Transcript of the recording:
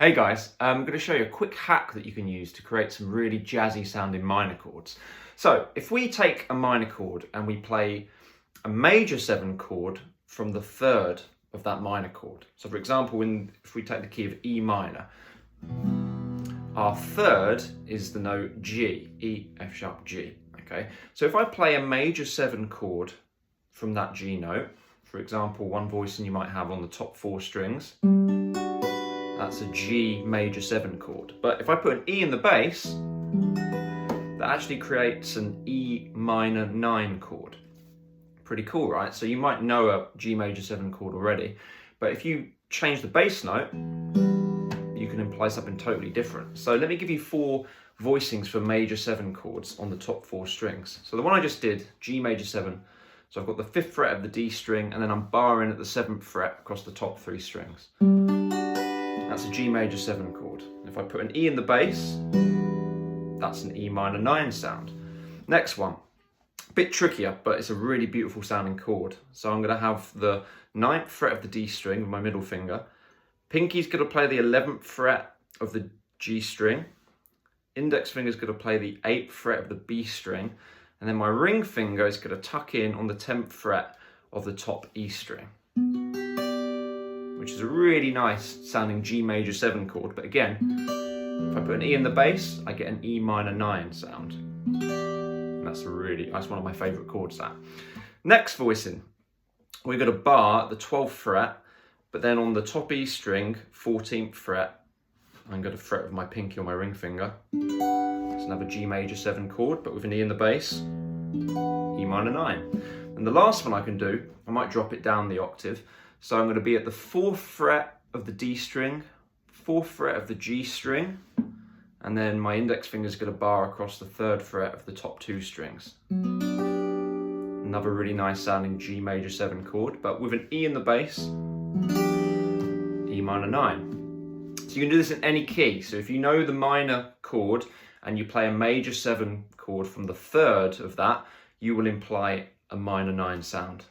Hey guys, I'm going to show you a quick hack that you can use to create some really jazzy sounding minor chords. So if we take a minor chord and we play a major 7 chord from the third of that minor chord. So for example, if we take the key of E minor, our third is the note G, E, F sharp, G. Okay, so if I play a major 7 chord from that G note, for example, one voicing you might have on the top 4 strings, that's a G major 7 chord. But if I put an E in the bass, that actually creates an E minor 9 chord. Pretty cool, right? So you might know a G major 7 chord already, but if you change the bass note, you can imply something totally different. So let me give you 4 voicings for major 7 chords on the top 4 strings. So the one I just did, G major 7, so I've got the 5th fret of the D string, and then I'm barring at the 7th fret across the top 3 strings. That's a G major 7 chord. If I put an E in the bass, that's an E minor 9 sound. Next one, a bit trickier, but it's a really beautiful sounding chord. So I'm going to have the 9th fret of the D string with my middle finger. Pinky's going to play the 11th fret of the G string. Index finger's going to play the 8th fret of the B string. And then my ring finger is going to tuck in on the 10th fret of the top E string, which is a really nice sounding G major 7 chord. But again, if I put an E in the bass, I get an E minor 9 sound. And that's one of my favourite chords, that. Next voicing, we've got a bar at the 12th fret, but then on the top E string, 14th fret, I'm going to fret with my pinky or my ring finger. It's another G major 7 chord, but with an E in the bass, E minor 9. And the last one I can do, I might drop it down the octave. So I'm going to be at the 4th fret of the D string, 4th fret of the G string, and then my index finger is going to bar across the 3rd fret of the top 2 strings. Another really nice sounding G major 7 chord, but with an E in the bass, E minor 9. So you can do this in any key. So if you know the minor chord and you play a major 7 chord from the third of that, you will imply a minor 9 sound.